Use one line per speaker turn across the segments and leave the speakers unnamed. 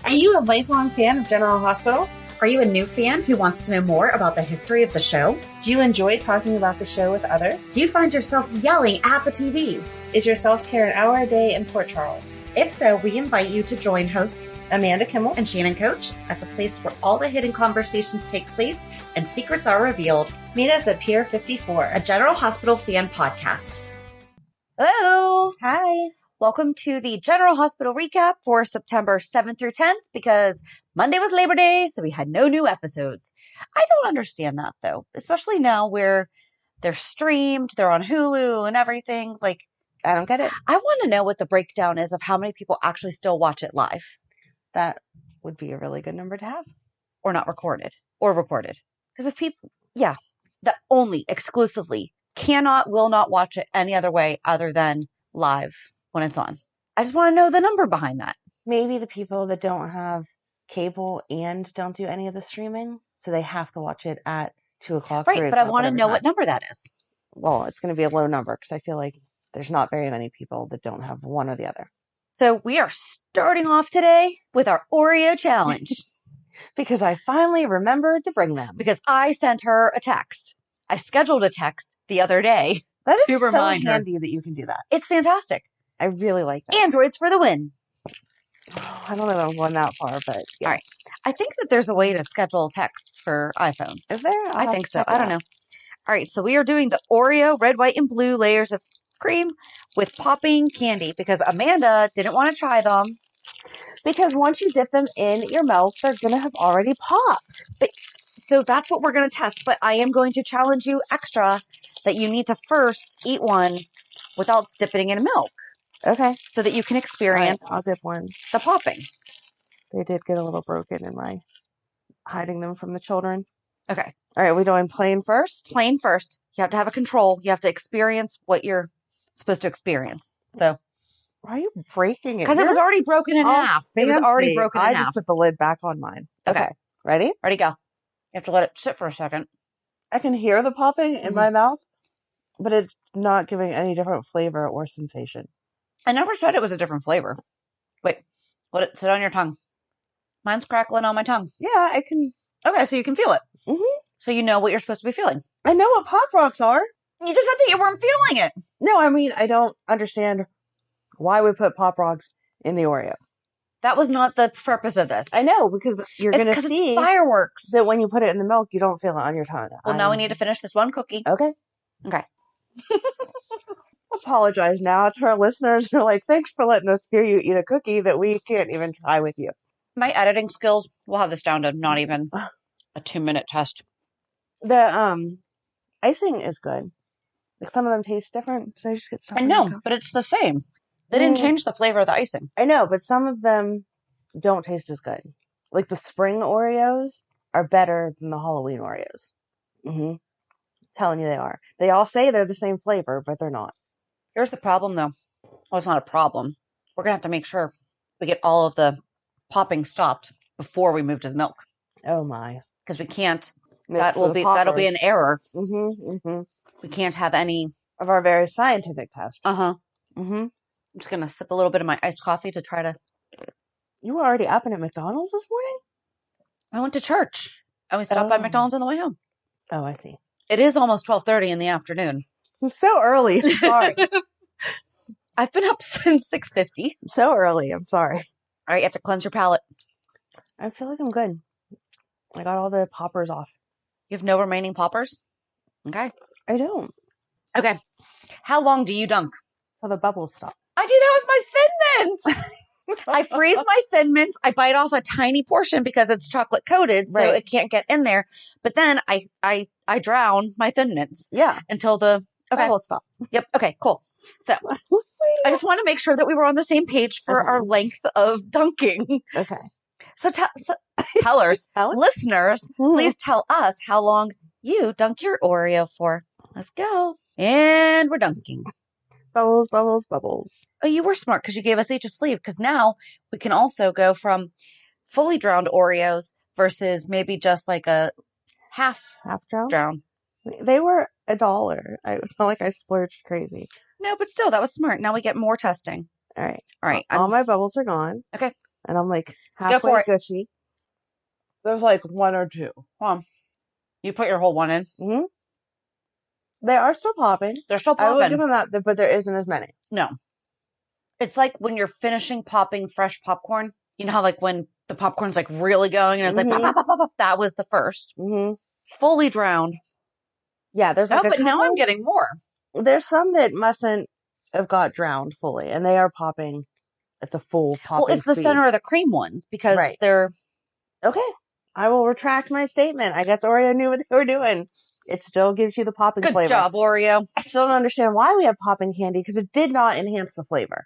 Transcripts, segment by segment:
Are you a lifelong fan of General Hospital?
Are you a new fan who wants to know more about the history of the show?
Do you enjoy talking about the show with others?
Do you find yourself yelling at the TV?
Is your self-care an hour a day in Port Charles?
If so, we invite you to join hosts
Amanda Kimmel
and Shannon Coach at the place where all the hidden conversations take place and secrets are revealed.
Meet us at Pier 54,
a General Hospital fan podcast. Hello!
Hi!
Welcome to the General Hospital recap for September 7th through 10th because Monday was Labor Day, so we had no new episodes. I don't understand that, though, especially now where they're streamed, they're on Hulu and everything. Like,
I don't get it.
I want to know what the breakdown is of how many people actually still watch it live.
That would be a really good number to have.
Or not recorded. Or recorded. Because if people, that only, exclusively, will not watch it any other way other than live when it's on. I just want to know the number behind that.
Maybe the people that don't have cable and don't do any of the streaming, so they have to watch it at 2 o'clock.
Right, but I want to know what number that is.
Well, it's going to be a low number because I feel like there's not very many people that don't have one or the other.
So we are starting off today with our Oreo challenge.
Because I finally remembered to bring them.
Because I sent her a text. I scheduled a text the other day.
That is
to remind
so handy that you can do that.
It's fantastic.
I really like that.
Androids for the win.
I don't know that I'm going that far, but yeah.
All right. I think that there's a way to schedule texts for iPhones.
Is there?
I think so. I don't know. All right. So we are doing the Oreo red, white, and blue layers of cream with popping candy because Amanda didn't want to try them.
Because once you dip them in your milk, they're going to have already popped.
So that's what we're going to test. But I am going to challenge you extra that you need to first eat one without dipping in milk.
Okay.
So that you can experience
I'll dip one.
The popping.
They did get a little broken in my hiding them from the children.
Okay.
All right. Are we doing plain first?
Plain first. You have to have a control. You have to experience what you're supposed to experience. So.
Why are you breaking it?
Because it was already broken in half.
Fancy.
It was already broken in half.
I just put the lid back on mine. Okay. Ready?
Ready, go. You have to let it sit for a second.
I can hear the popping in my mouth, but it's not giving any different flavor or sensation.
I never said it was a different flavor. Wait. Let it sit on your tongue. Mine's crackling on my tongue.
Yeah, I can.
Okay, so you can feel it.
Mm-hmm.
So you know what you're supposed to be feeling.
I know what Pop Rocks are.
You just said that you weren't feeling it.
No, I mean, I don't understand why we put Pop Rocks in the Oreo.
That was not the purpose of this.
I know, because you're going to see
it's fireworks.
That when you put it in the milk, you don't feel it on your tongue.
Well, now we need to finish this one cookie.
Okay.
Okay.
Apologize now to our listeners who are like, thanks for letting us hear you eat a cookie that we can't even try with you.
My editing skills will have this down to not even a 2-minute test.
The icing is good. Like some of them taste different. Should I just get started?
I know, but it's the same. They didn't change the flavor of the icing.
I know, but some of them don't taste as good. Like the spring Oreos are better than the Halloween Oreos. Mm-hmm. Telling you they are. They all say they're the same flavor, but they're not.
Here's the problem, though. Well, it's not a problem. We're going to have to make sure we get all of the popping stopped before we move to the milk.
Oh, my.
Because we can't. That'll be an error.
Mm-hmm, mm-hmm.
We can't have any.
Of our very scientific test.
Uh-huh.
Mm-hmm.
I'm just going to sip a little bit of my iced coffee to try to.
You were already up and at McDonald's this morning?
I went to church. And we stopped by McDonald's on the way home.
Oh, I see.
It is almost 12:30 in the afternoon.
So early. Sorry.
I've been up since 6:50.
So early. I'm sorry.
All right, you have to cleanse your palate.
I feel like I'm good. I got all the poppers off.
You have no remaining poppers? Okay.
I don't.
Okay. How long do you dunk?
Till the bubbles stop.
I do that with my Thin Mints. I freeze my Thin Mints. I bite off a tiny portion because it's chocolate coated, so it can't get in there. But then I drown my Thin Mints.
Yeah.
Until the
bubbles stop.
Yep. Okay, cool. So I just want to make sure that we were on the same page for our length of dunking.
Okay.
So tellers, listeners, please tell us how long you dunk your Oreo for. Let's go. And we're dunking.
Bubbles, bubbles, bubbles.
Oh, you were smart because you gave us each a sleeve because now we can also go from fully drowned Oreos versus maybe just like a half drown.
They were $1. It's not like I splurged crazy.
No, but still, that was smart. Now we get more testing.
All right.
All right.
All my bubbles are gone.
Okay.
And I'm like
Let's go for
halfway
it.
Gushy. There's like one or two.
Hold on. You put your whole one in.
Mm-hmm. They are still popping.
They're still
I will
popping.
give them that, but there isn't as many.
No. It's like when you're finishing popping fresh popcorn. You know how like when the popcorn's like really going and it's like pop, pop, pop, pop, pop. That was the first.
Mm-hmm.
Fully drowned.
Yeah, there's like
but now I'm getting more.
There's some that mustn't have got drowned fully, and they are popping at the full popping
Well, it's the
speed.
center of the cream ones because they're...
Okay, I will retract my statement. I guess Oreo knew what they were doing. It still gives you the popping flavor.
Good job, Oreo.
I still don't understand why we have popping candy because it did not enhance the flavor.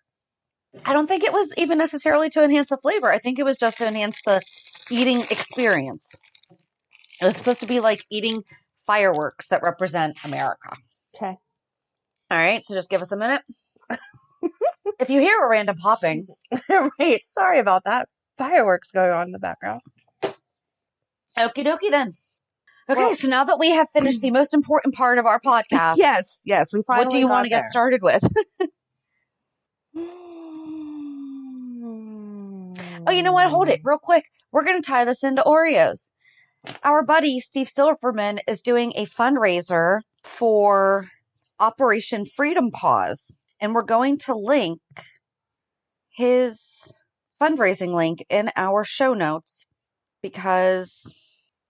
I don't think it was even necessarily to enhance the flavor. I think it was just to enhance the eating experience. It was supposed to be like eating fireworks that represent America.
Okay.
All right, so just give us a minute. If you hear a random popping.
Right, sorry about that. Fireworks going on in the background.
Okie dokie then. Okay, so now that we have finished the most important part of our podcast.
Yes, we finally
what do you want to get started with? Oh, you know what? Hold it real quick. We're going to tie this into Oreos. Our buddy, Steve Silverman, is doing a fundraiser for Operation Freedom Paws. And we're going to link his fundraising link in our show notes because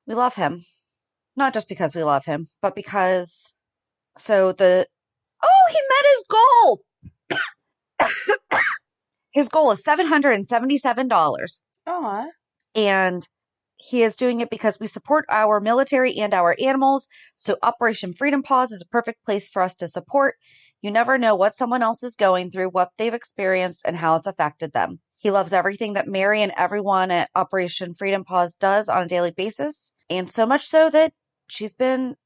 we love him. Not just because we love him, but because... he met his goal! His goal is $777.
Aww.
And he is doing it because we support our military and our animals. So Operation Freedom Paws is a perfect place for us to support. You never know what someone else is going through, what they've experienced, and how it's affected them. He loves everything that Mary and everyone at Operation Freedom Paws does on a daily basis. And so much so that she's been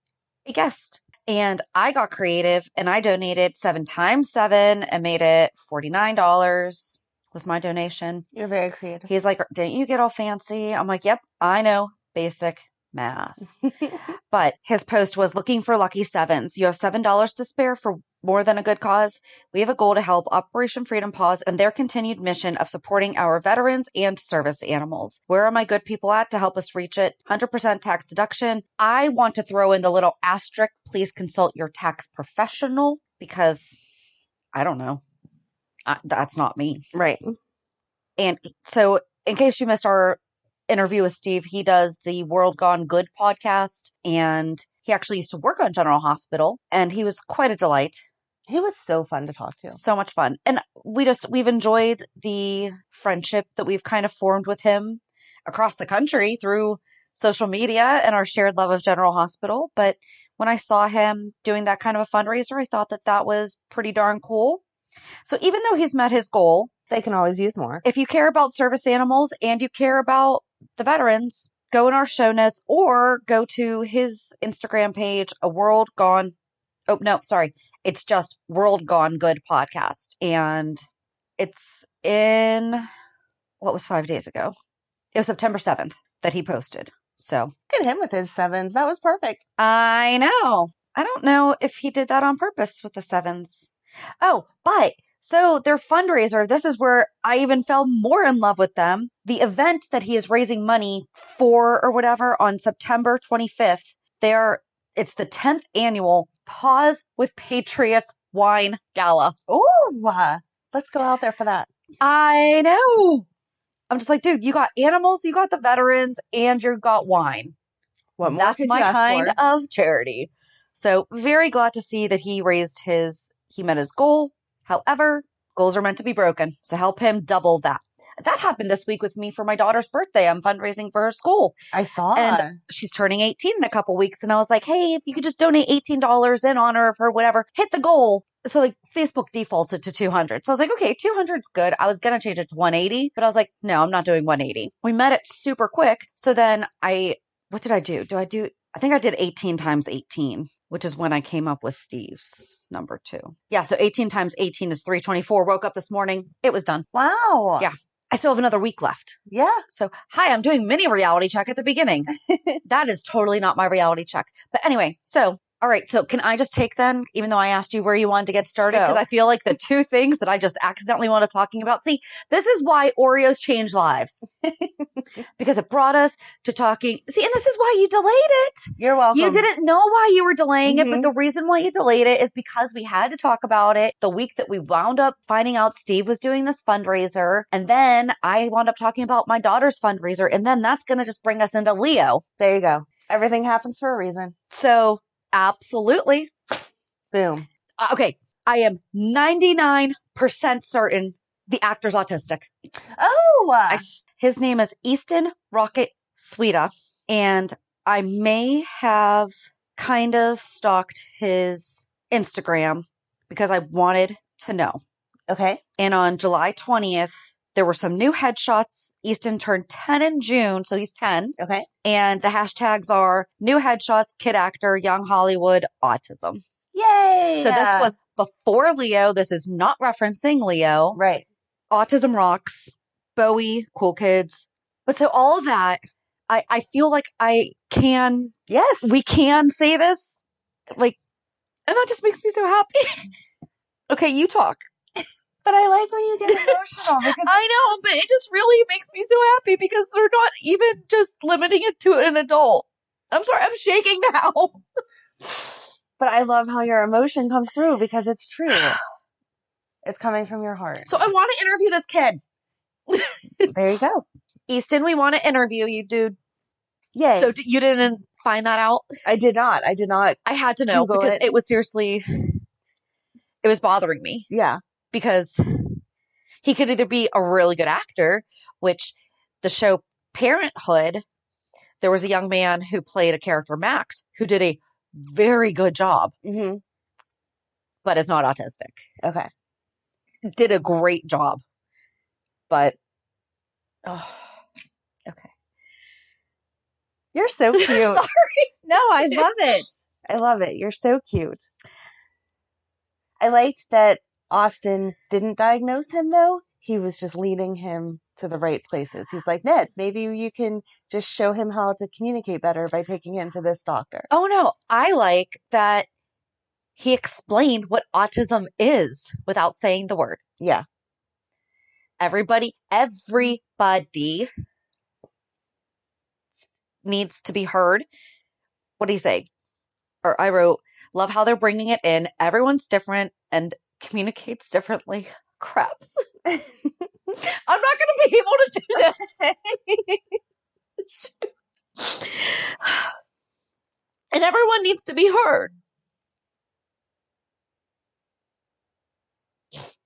a guest. And I got creative and I donated 7 times 7 and made it $49 was my donation.
You're very creative.
He's like, didn't you get all fancy? I'm like, yep, I know. Basic math. But his post was looking for lucky sevens. You have $7 to spare for more than a good cause. We have a goal to help Operation Freedom Paws and their continued mission of supporting our veterans and service animals. Where are my good people at to help us reach it? 100% tax deduction. I want to throw in the little asterisk, please consult your tax professional because I don't know. That's not me.
Right.
And so in case you missed our interview with Steve, he does the World Gone Good podcast, and he actually used to work on General Hospital, and he was quite a delight.
He was so fun to talk to.
So much fun. And we've enjoyed the friendship that we've kind of formed with him across the country through social media and our shared love of General Hospital. But when I saw him doing that kind of a fundraiser, I thought that was pretty darn cool. So even though he's met his goal,
they can always use more.
If you care about service animals and you care about the veterans, go in our show notes or go to his Instagram page, it's just World Gone Good podcast. And it's in, what was 5 days ago? It was September 7th that he posted. So
look at him with his 7s. That was perfect.
I know. I don't know if he did that on purpose with the 7s. Oh, but so their fundraiser, this is where I even fell more in love with them. The event that he is raising money for or whatever on September 25th, it's the 10th annual Pause with Patriots Wine Gala.
Oh, let's go out there for that.
I know. I'm just like, dude, you got animals, you got the veterans, and you got wine.
What more
That's
could
my
you ask
kind
for?
of charity. So very glad to see that he met his goal. However, goals are meant to be broken. So help him double that. That happened this week with me for my daughter's birthday. I'm fundraising for her school.
I saw.
And she's turning 18 in a couple weeks. And I was like, hey, if you could just donate $18 in honor of her, whatever, hit the goal. So like Facebook defaulted to 200. So I was like, okay, 200 is good. I was going to change it to 180, but I was like, no, I'm not doing 180. We met it super quick. So then what did I do? I think I did 18 times 18, which is when I came up with Steve's number 2. Yeah. So 18 times 18 is 324. Woke up this morning. It was done.
Wow.
Yeah. I still have another week left.
Yeah.
So, hi, I'm doing mini reality check at the beginning. That is totally not my reality check. But anyway, so All right. So can I just take then, even though I asked you where you wanted to get started?
Go.
Because I feel like the two things that I just accidentally wanted talking about. See, this is why Oreos change lives. Because it brought us to talking. See, and this is why you delayed it.
You're welcome.
You didn't know why you were delaying it, but the reason why you delayed it is because we had to talk about it the week that we wound up finding out Steve was doing this fundraiser. And then I wound up talking about my daughter's fundraiser. And then that's going to just bring us into Leo.
There you go. Everything happens for a reason.
So absolutely.
Boom.
Okay. I am 99% certain the actor's autistic.
Oh!
His name is Easton Rocket Sweeta. And I may have kind of stalked his Instagram because I wanted to know.
Okay.
And on July 20th, there were some new headshots. Easton turned 10 in June, so he's 10.
Okay.
And the hashtags are new headshots, kid actor, young Hollywood, autism.
Yay!
So this was before Leo. This is not referencing Leo.
Right.
Autism rocks, Bowie, cool kids. But so all of that, I feel like I can,
Yes.
we can say this. Like, and that just makes me so happy. Okay, you talk.
But I like when you get emotional because
I know, but it just really makes me so happy because they're not even just limiting it to an adult. I'm sorry, I'm shaking now.
But I love how your emotion comes through because it's true. It's coming from your heart.
So I want to interview this kid.
There you go.
Easton, we want to interview you, dude.
Yay.
So you didn't find that out?
I did not.
I had to know
Google
because
it.
it was seriously, it was bothering me.
Yeah.
Because he could either be a really good actor, which the show Parenthood, there was a young man who played a character, Max, who did a very good job, but is not autistic.
Okay.
Did a great job, but, oh, okay.
You're so cute.
Sorry.
No, I love it. I love it. You're so cute. I liked that Austin didn't diagnose him, though. He was just leading him to the right places. He's like, Ned, maybe you can just show him how to communicate better by taking him to this doctor.
Oh, no. I like that he explained what autism is without saying the word.
Yeah.
Everybody needs to be heard. What do you say? Or I wrote, love how they're bringing it in. Everyone's different and communicates differently. Crap. I'm not going to be able to do this. And everyone needs to be heard.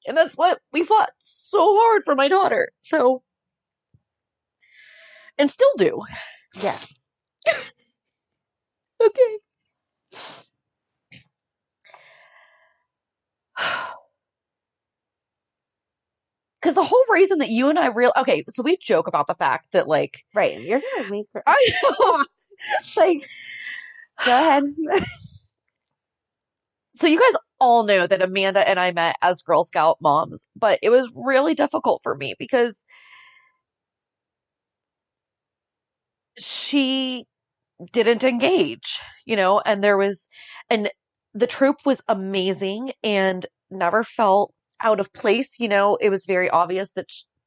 And that's what we fought so hard for my daughter. So, and still do.
Yes.
Okay. Because the whole reason that you and I okay, so we joke about the fact that, like,
right, you're gonna make her.
I know.
Like, go ahead.
So you guys all know that Amanda and I met as Girl Scout moms, but it was really difficult for me because she didn't engage, and and the troop was amazing and never felt out of place. It was very obvious that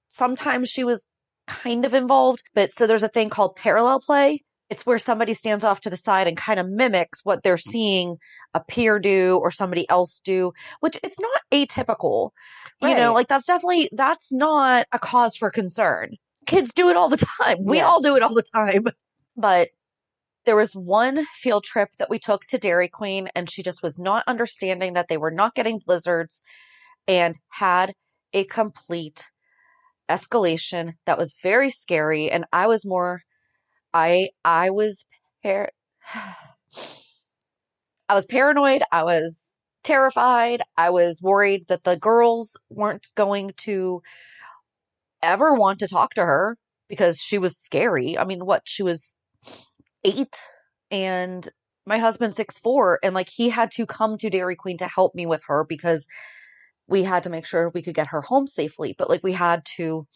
sometimes she was kind of involved, but so there's a thing called parallel play. It's where somebody stands off to the side and kind of mimics what they're seeing a peer do or somebody else do, which it's not atypical.
Right.
Like that's not a cause for concern. Kids do it all the time. We all do it all the time. But there was one field trip that we took to Dairy Queen, and she just was not understanding that they were not getting blizzards and had a complete escalation that was very scary. And I was I was paranoid. I was terrified. I was worried that the girls weren't going to ever want to talk to her because she was scary. I mean, she was 8 and my husband's 6'4", and like he had to come to Dairy Queen to help me with her because we had to make sure we could get her home safely. But like we had to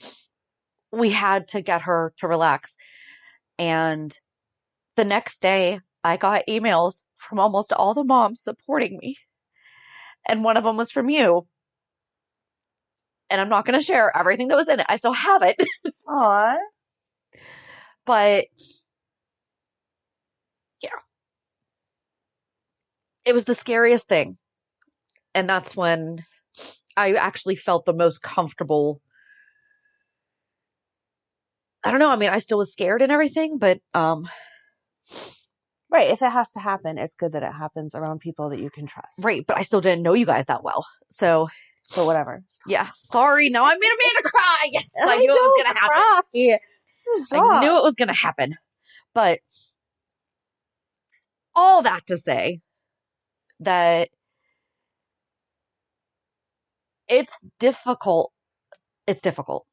get her to relax. And the next day I got emails from almost all the moms supporting me. And one of them was from you. And I'm not going to share everything that was in it. I still have it.
Aw.
But yeah, it was the scariest thing. And that's when I actually felt the most comfortable. I don't know. I mean, I still was scared and everything, but
Right. If it has to happen, it's good that it happens around people that you can trust.
right. But I still didn't know you guys that well. So
But whatever.
yeah, sorry. No, I made Amanda cry. Yes, I knew it was
don't
going to happen.
cry. This is a
I
job.
knew it was going to happen. But all that to say that it's difficult. It's difficult.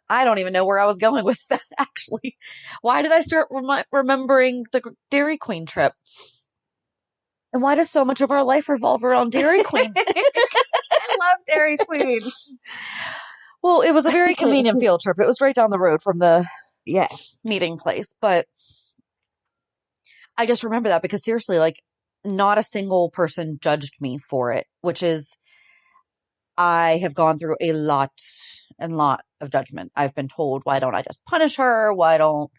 I don't even know where I was going with that, actually. Why did I start remembering the Dairy Queen trip? And why does so much of our life revolve around Dairy Queen?
I love Dairy Queen.
Well, it was a very convenient field trip. It was right down the road from the meeting place. But I just remember that because seriously, like, not a single person judged me for it, which is, I have gone through a lot of judgment. I've been told, why don't I just punish her? Why don't,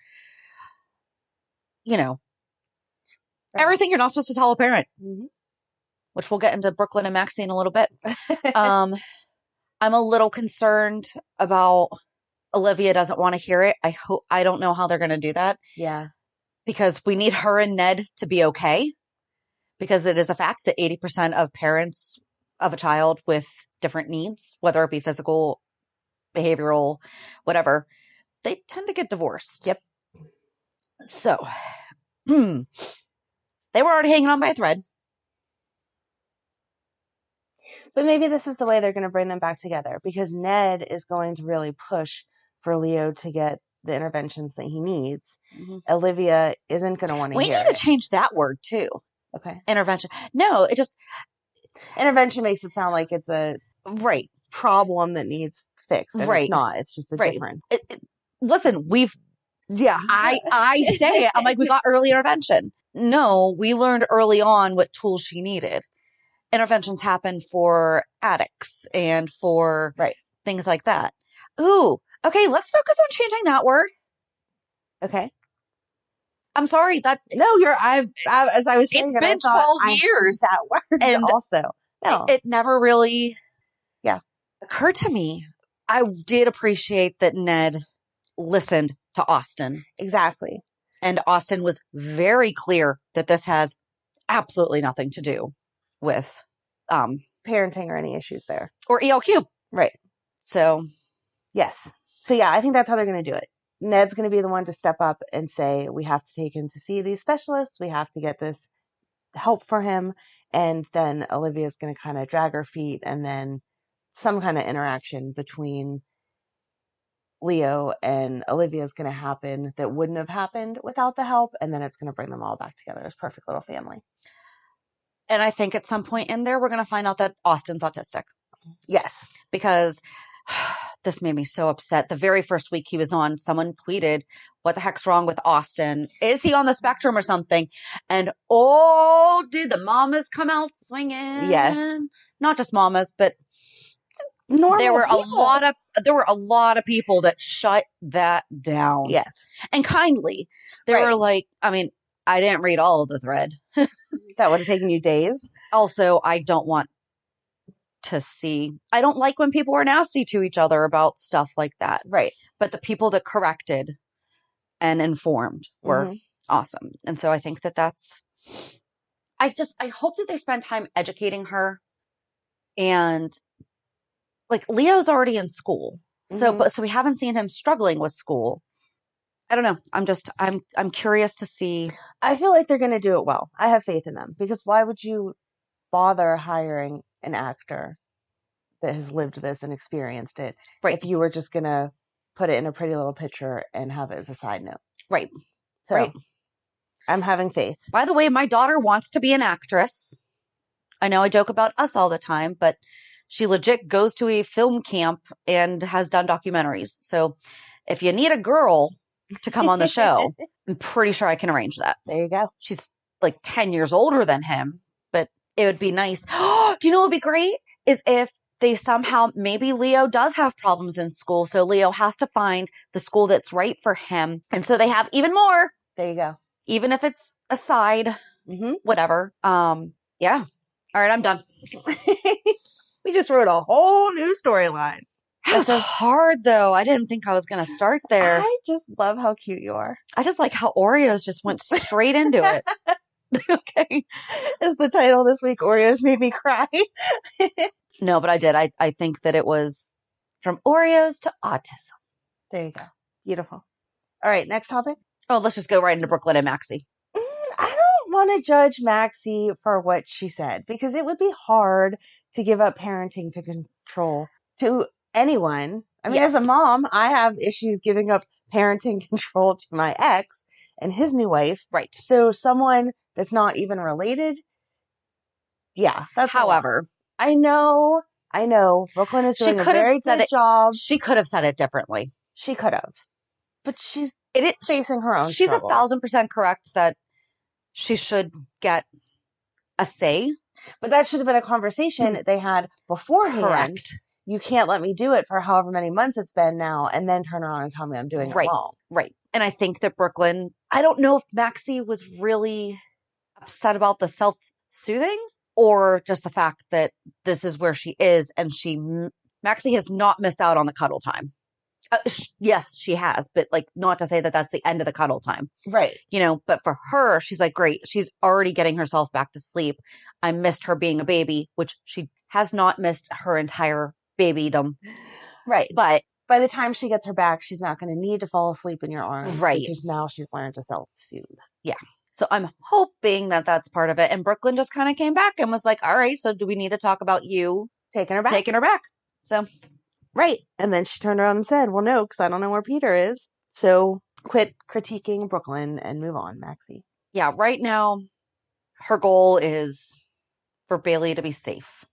everything you're not supposed to tell a parent, which we'll get into Brook Lynn and Maxie in a little bit. I'm a little concerned about Olivia doesn't want to hear it. I don't know how they're going to do that.
Yeah.
Because we need her and Ned to be okay. Because it is a fact that 80% of parents of a child with different needs, whether it be physical, behavioral, whatever, they tend to get divorced.
Yep.
So, they were already hanging on by a thread.
But maybe this is the way they're going to bring them back together, because Ned is going to really push for Leo to get the interventions that he needs. Olivia isn't going to want to hear it.
We need to change that word too.
Okay.
Intervention. No, it just...
Intervention makes it sound like it's a problem that needs fixed. And it's not. It's just a different...
Listen, we've...
Yeah.
I say it. I'm like, we got early intervention. No, we learned early on what tools she needed. Interventions happen for addicts and for things like that. Ooh, okay, let's focus on changing that word.
Okay.
I'm sorry that...
No, as I was saying,
it's been 12 years.
That word
and
also. No.
It never really occurred to me. I did appreciate that Ned listened to Austin.
Exactly.
And Austin was very clear that this has absolutely nothing to do with
parenting or any issues there.
Or ELQ.
Right.
So.
Yes. So yeah, I think that's how they're going to do it. Ned's going to be the one to step up and say, we have to take him to see these specialists. We have to get this help for him. And then Olivia's going to kind of drag her feet, and then some kind of interaction between Leo and Olivia is going to happen that wouldn't have happened without the help. And then it's going to bring them all back together as a perfect little family.
And I think at some point in there, we're going to find out that Austin's autistic.
Yes.
Because this made me so upset. The very first week he was on, someone tweeted, what the heck's wrong with Austin? Is he on the spectrum or something? And did the mamas come out swinging?
Yes.
Not just mamas, but
normal
there were
people.
a lot of people that shut that down.
Yes.
And kindly. They were like, I mean, I didn't read all of the thread.
That would have taken you days.
Also, I don't want to see. I don't like when people are nasty to each other about stuff like that.
Right.
But the people that corrected and informed were awesome. And so I think that's, I hope that they spend time educating her. And like, Leo's already in school. So we haven't seen him struggling with school. I don't know. I'm curious to see.
I feel like they're going to do it well. I have faith in them, because why would you bother hiring an actor that has lived this and experienced it if you were just going to put it in a pretty little picture and have it as a side note?
Right.
So I'm having faith.
By the way, my daughter wants to be an actress. I know I joke about us all the time, but she legit goes to a film camp and has done documentaries. So if you need a girl to come on the show, I'm pretty sure I can arrange that.
There you go.
She's like 10 years older than him, but it would be nice. Do you know what would be great? Is if they somehow, maybe Leo does have problems in school. So Leo has to find the school that's right for him. And so they have even more.
There you go.
Even if it's a side, whatever. Yeah. All right, I'm done.
We just wrote a whole new storyline.
It was hard, though. I didn't think I was going to start there.
I just love how cute you are.
I just like how Oreos just went straight into it. Okay.
Is the title this week, Oreos Made Me Cry?
No, but I did. I think that it was from Oreos to autism.
There you go. Beautiful. All right, next topic.
Oh, let's just go right into Brook Lynn and Maxie.
I don't want to judge Maxie for what she said, because it would be hard to give up parenting to control to anyone. I mean, as a mom, I have issues giving up parenting control to my ex and his new wife.
Right.
So someone that's not even related. Yeah. That's
However,
I know. Brook Lynn is doing a very good job.
She could have said it differently.
She could have. But she's facing her own
She's
struggle.
1,000% correct that she should get a say.
But that should have been a conversation they had beforehand.
Correct.
You can't let me do it for however many months it's been now and then turn around and tell me I'm doing it wrong.
Right. And I think that Brook Lynn, I don't know if Maxie was really upset about the self-soothing or just the fact that this is where she is and Maxie has not missed out on the cuddle time. Yes, she has, but like not to say that that's the end of the cuddle time.
Right.
You know, but for her, she's like, great. She's already getting herself back to sleep. I missed her being a baby, which she has not missed her entire babydom.
Right.
But
by the time she gets her back, she's not going to need to fall asleep in your arms.
Right.
Because now she's learned to self-soothe.
Yeah. So I'm hoping that that's part of it. And Brook Lynn just kind of came back and was like, all right, so do we need to talk about you
taking her back?
So.
Right. And then she turned around and said, well, no, because I don't know where Peter is. So quit critiquing Brook Lynn and move on, Maxie.
Yeah, right now, her goal is for Bailey to be safe.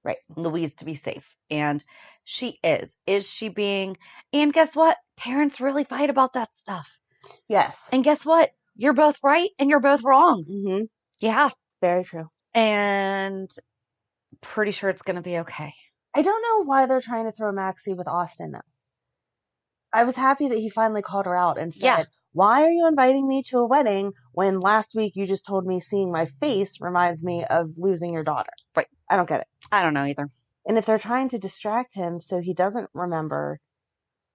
Right.
Louise to be safe. And she is. Is she being... And guess what? Parents really fight about that stuff.
Yes.
And guess what? You're both right and you're both wrong.
Mm-hmm.
Yeah.
Very true.
And pretty sure it's going to be okay.
I don't know why they're trying to throw Maxie with Austin, though. I was happy that he finally called her out and said, why are you inviting me to a wedding when last week you just told me seeing my face reminds me of losing your daughter?
Right.
I don't get it.
I don't know either.
And if they're trying to distract him so he doesn't remember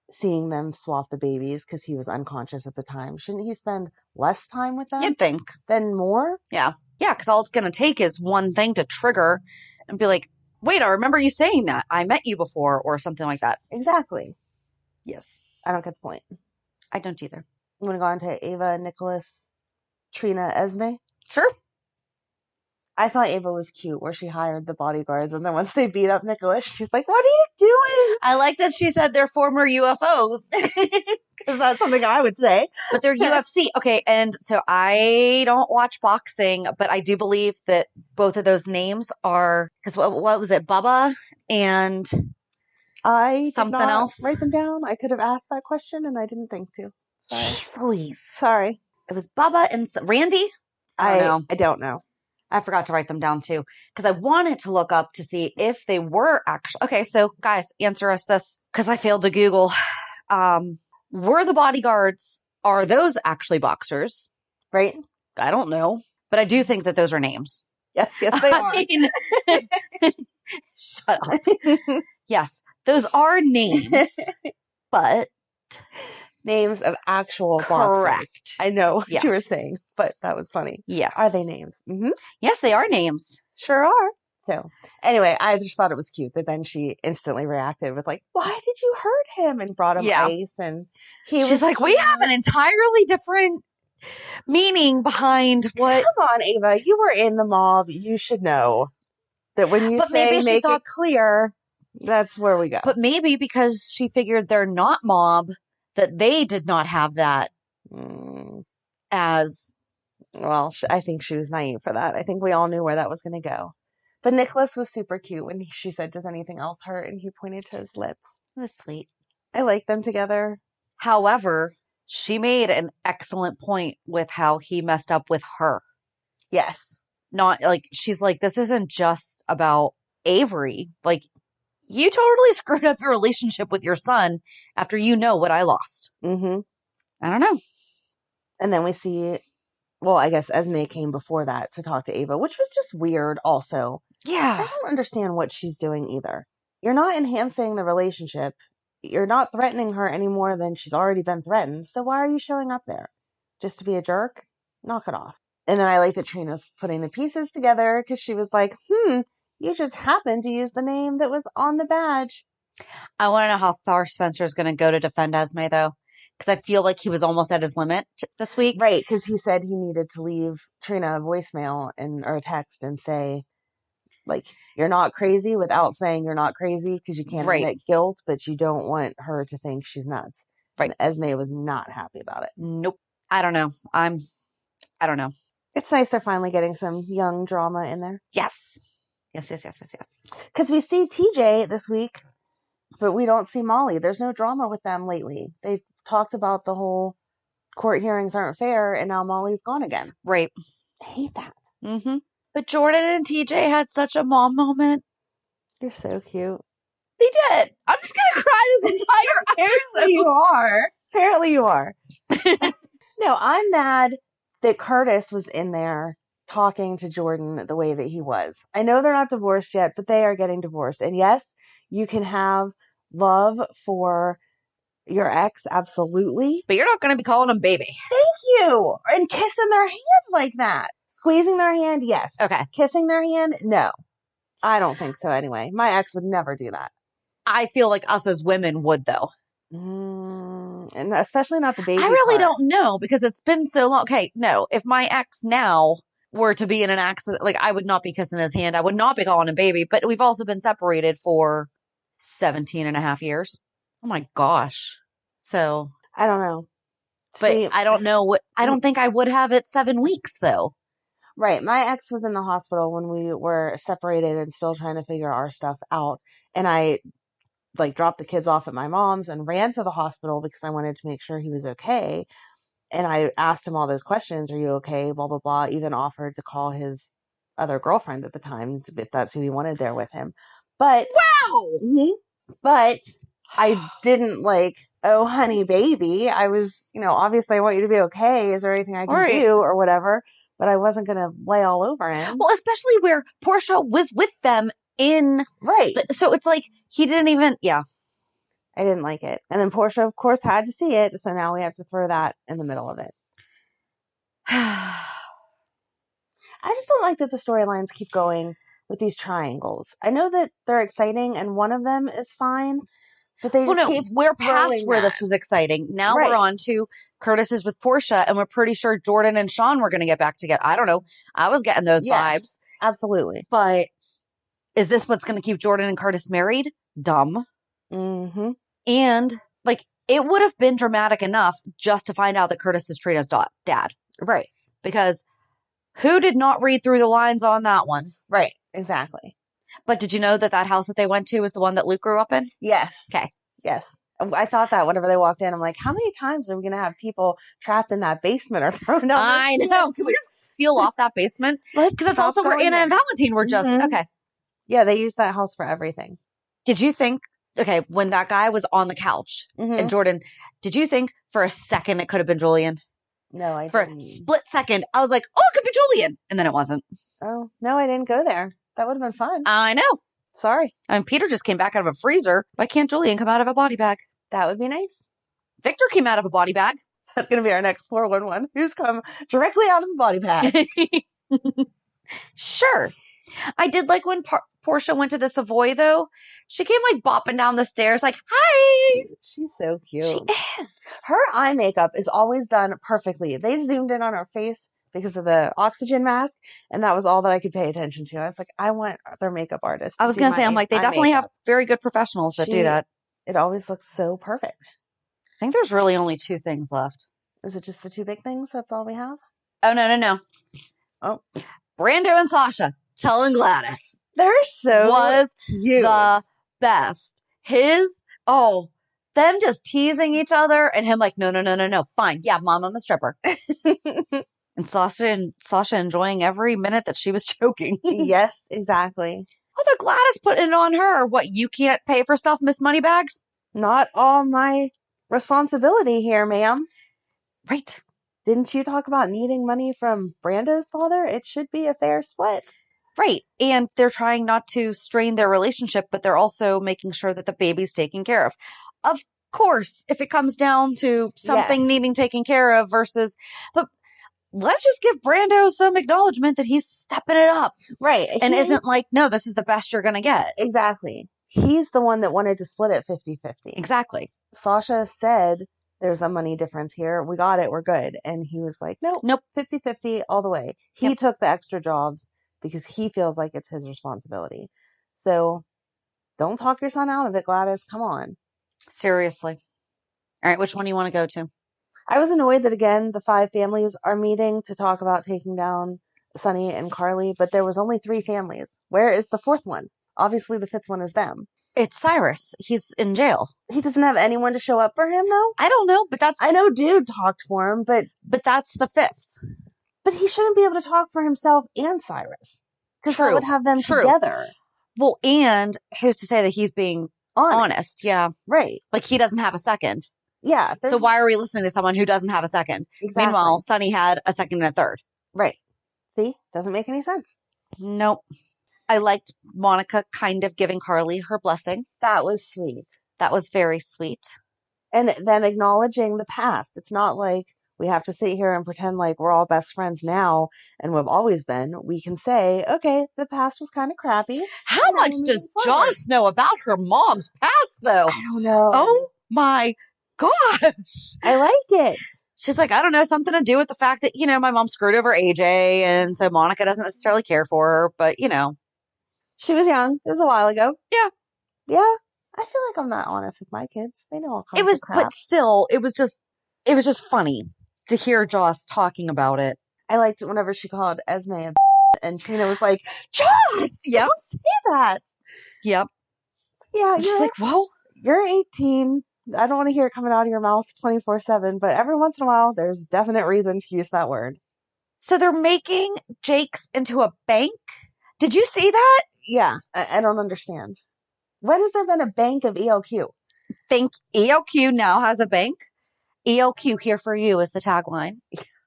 seeing them swap the babies because he was unconscious at the time, shouldn't he spend less time with them?
You'd think.
Then more?
Yeah. Yeah, because all it's going to take is one thing to trigger and be like, wait, I remember you saying that. I met you before or something like that.
Exactly.
Yes.
I don't get the point.
I don't either.
I'm going to go on to Ava, Nicholas, Trina, Esme.
Sure.
I thought Ava was cute where she hired the bodyguards and then once they beat up Nicholas, she's like, what are you doing?
I like that she said they're former UFOs.
Is that something I would say?
But they're UFC. Okay, and so I don't watch boxing, but I do believe that both of those names are, because what was it, Bubba and
I
something
did not
else?
Write them down. I could have asked that question and I didn't think to. Sorry.
Jeez Louise.
Sorry.
It was Bubba and Randy? I
don't know.
I forgot to write them down too, because I wanted to look up to see if they were actually, okay, so guys, answer us this, because I failed to Google. Were the bodyguards, are those actually boxers?
Right?
I don't know, but I do think that those are names.
Yes, they are.
Shut up. Yes, those are names, but
names of actual
correct.
Boxers. I know what you were saying, but that was funny.
Yes.
Are they names? Mm-hmm.
Yes, they are names.
Sure are. So anyway, I just thought it was cute that then she instantly reacted with like, why did you hurt him? And brought him ice. And
she's like, we have an entirely different meaning behind what.
Come on, Ava, you were in the mob. You should know that when you say make it clear, that's where we go.
But maybe because she figured they're not mob, that they did not have that as.
Well, I think she was naive for that. I think we all knew where that was going to go. But Nicholas was super cute when she said, does anything else hurt? And he pointed to his lips.
It was sweet.
I like them together.
However, she made an excellent point with how he messed up with her.
Yes.
Not like, she's like, this isn't just about Avery. Like, you totally screwed up your relationship with your son after you know what I lost.
Mm-hmm.
I don't know.
And then we see, well, I guess Esme came before that to talk to Ava, which was just weird also.
Yeah.
I don't understand what she's doing either. You're not enhancing the relationship. You're not threatening her any more than she's already been threatened. So why are you showing up there? Just to be a jerk? Knock it off. And then I like that Trina's putting the pieces together because she was like, you just happened to use the name that was on the badge.
I want to know how far Spencer's going to go to defend Esme, though, because I feel like he was almost at his limit this week.
Right, because he said he needed to leave Trina a voicemail or a text and say, like, you're not crazy without saying you're not crazy because you can't
Right.
admit guilt, but you don't want her to think she's nuts.
Right.
And Esme was not happy about it.
Nope. I don't know. I don't know.
It's nice they're finally getting some young drama in there.
Yes. Yes.
Because we see TJ this week, but we don't see Molly. There's no drama with them lately. They talked about the whole court hearings aren't fair, and now Molly's gone again.
Right.
I hate that.
Mm-hmm. But Jordan and TJ had such a mom moment.
You're so cute.
They did. I'm just going to cry this entire episode.
Apparently you are. No, I'm mad that Curtis was in there talking to Jordan the way that he was. I know they're not divorced yet, but they are getting divorced. And yes, you can have love for your ex, absolutely.
But you're not going to be calling him baby.
Thank you. And kissing their hand like that. Squeezing their hand, yes.
Okay.
Kissing their hand, no. I don't think so anyway. My ex would never do that.
I feel like us as women would, though.
And especially not the baby
I really
part.
don't know because it's been so long. Okay, no. If my ex now were to be in an accident, like, I would not be kissing his hand. I would not be calling him baby. But we've also been separated for 17 and a half years. Oh my gosh. So
I don't know.
But
See,
I don't know what, I don't think I would have it 7 weeks though.
Right. My ex was in the hospital when we were separated and still trying to figure our stuff out. And I dropped the kids off at my mom's and ran to the hospital because I wanted to make sure he was okay. And I asked him all those questions. Are you okay? Blah, blah, blah. Even offered to call his other girlfriend at the time if that's who he wanted there with him. But
wow.
But I didn't oh, honey, baby. I was, obviously I want you to be okay. Is there anything I can do or whatever? But I wasn't going to lay all over him.
Well, especially where Portia was with them in.
Right.
So it's like he didn't even, yeah.
I didn't like it. And then Portia, of course, had to see it. So now we have to throw that in the middle of it. I just don't like that the storylines keep going with these triangles. I know that they're exciting and one of them is fine. But they just keep
we're past where
that.
This was exciting. Now we're on to Curtis is with Portia, and we're pretty sure Jordan and Sean were going to get back together. I don't know. I was getting those vibes.
Absolutely.
But is this what's going to keep Jordan and Curtis married? Dumb.
Mm-hmm.
And, it would have been dramatic enough just to find out that Curtis is Trina's dad.
Right.
Because who did not read through the lines on that one?
Right. Exactly.
But did you know that house that they went to was the one that Luke grew up in?
Yes.
Okay.
Yes. I thought that whenever they walked in, I'm like, how many times are we going to have people trapped in that basement or thrown out?
I know. Can we just seal off that basement? Because it's also where Anna and Valentine were just, okay.
Yeah, they use that house for everything.
Did you think, when that guy was on the couch and Jordan, did you think for a second it could have been Julian?
No, I didn't.
For a split second, I was like, oh, it could be Julian. And then it wasn't.
Oh, no, I didn't go there. That would have been fun.
I know.
Sorry.
I mean, Peter just came back out of a freezer. Why can't Julian come out of a body bag?
That would be nice.
Victor came out of a body bag.
That's going to be our next 411. Who's come directly out of the body bag?
Sure. I did like when Portia went to the Savoy, though. She came bopping down the stairs like, hi.
She's so cute.
She is.
Her eye makeup is always done perfectly. They zoomed in on her face because of the oxygen mask, and that was all that I could pay attention to. I was like, I want their makeup artist.
I was going to say, I'm like, they definitely have very good professionals that do that.
It always looks so perfect.
I think there's really only 2 things left.
Is it just the 2 big things? That's all we have?
Oh, no.
Oh.
Brando and Sasha telling Gladys.
They're so
was
cute.
The best. Them just teasing each other and him like, no. Fine. Yeah, mom, I'm a stripper. And And Sasha enjoying every minute that she was choking.
Yes, exactly.
Although Gladys put it on her. What, you can't pay for stuff, Miss Moneybags?
Not all my responsibility here, ma'am.
Right.
Didn't you talk about needing money from Brando's father? It should be a fair split.
Right. And they're trying not to strain their relationship, but they're also making sure that the baby's taken care of. Of course, if it comes down to something
Yes.
needing taken care of versus, but let's just give Brando some acknowledgement that he's stepping it up.
Right.
And isn't like, no, this is the best you're going to get.
Exactly. He's the one that wanted to split it 50-50.
Exactly.
Sasha said, there's a money difference here. We got it. We're good. And he was like, nope. 50-50 all the way. He took the extra jobs because he feels like it's his responsibility. So don't talk your son out of it, Gladys. Come on.
Seriously. All right. Which one do you want to go to?
I was annoyed that, again, the 5 families are meeting to talk about taking down Sonny and Carly, but there was only 3 families. Where is the 4th one? Obviously, the 5th one is them.
It's Cyrus. He's in jail.
He doesn't have anyone to show up for him, though?
I don't know, but
I know Dude talked for him, but
that's the 5th.
But he shouldn't be able to talk for himself and Cyrus. Because that would have them together.
Well, and who's to say that he's being honest? Yeah.
Right.
Like, he doesn't have a second.
Yeah.
So why are we listening to someone who doesn't have a second?
Exactly.
Meanwhile, Sonny had a second and a third.
Right. See? Doesn't make any sense.
Nope. I liked Monica kind of giving Carly her blessing.
That was sweet.
That was very sweet.
And them acknowledging the past. It's not like we have to sit here and pretend like we're all best friends now and we've always been. We can say, okay, the past was kind of crappy.
How much does Joss know about her mom's past, though?
I don't know.
Oh my gosh.
I like it.
She's like, I don't know, something to do with the fact that, my mom screwed over AJ, and so Monica doesn't necessarily care for her, but,
She was young. It was a while ago.
Yeah.
Yeah. I feel like I'm not honest with my kids. They know all kinds of crap.
But still, it was just funny to hear Joss talking about it.
I liked it whenever she called Esme a and Trina was like, Joss, don't say that.
Yep.
Yeah.
She's like, well,
you're 18. I don't want to hear it coming out of your mouth 24/7, but every once in a while, there's definite reason to use that word.
So they're making Jake's into a bank? Did you see that?
Yeah. I don't understand. When has there been a bank of ELQ?
Think ELQ now has a bank? ELQ here for you is the tagline.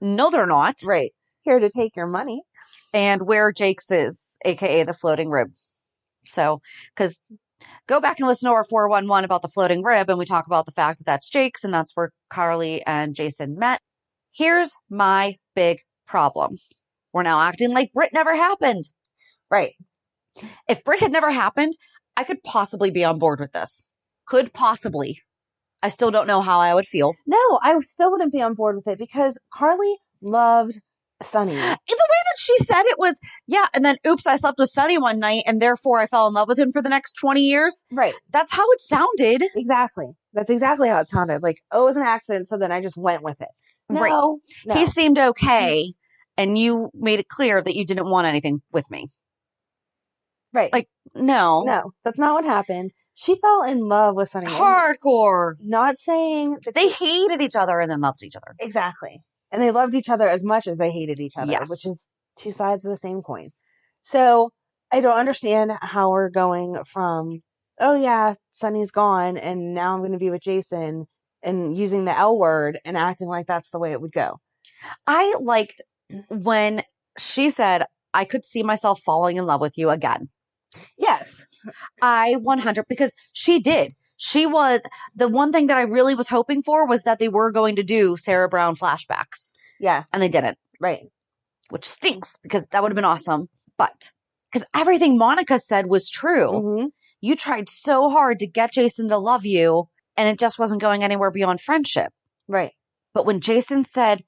No, they're not.
Right. Here to take your money.
And where Jake's is, aka the floating rib. So, because go back and listen to our 411 about the floating rib, and we talk about the fact that that's Jake's, and that's where Carly and Jason met. Here's my big problem. We're now acting like Brit never happened.
Right.
If Brit had never happened, I could possibly be on board with this. Could possibly. I still don't know how I would feel.
No, I still wouldn't be on board with it because Carly loved Sonny.
The way that she said it was, yeah, and then oops, I slept with Sonny one night and therefore I fell in love with him for the next 20 years.
Right.
That's how it sounded.
Exactly. That's exactly how it sounded. Like, oh, it was an accident, so then I just went with it. No.
He seemed okay, and you made it clear that you didn't want anything with me.
Right.
Like, no.
No, that's not what happened. She fell in love with Sonny.
Hardcore.
Not saying that
they hated each other and then loved each other.
Exactly. And they loved each other as much as they hated each other,
yes.
Which is 2 sides of the same coin. So I don't understand how we're going from, oh yeah, Sonny's gone and now I'm going to be with Jason and using the L word and acting like that's the way it would go.
I liked when she said, I could see myself falling in love with you again.
Yes.
I 100, because she did. She was, the one thing that I really was hoping for was that they were going to do Sarah Brown flashbacks.
Yeah.
And they didn't.
Right.
Which stinks because that would have been awesome. But because everything Monica said was true.
Mm-hmm.
You tried so hard to get Jason to love you and it just wasn't going anywhere beyond friendship.
Right.
But when Jason said,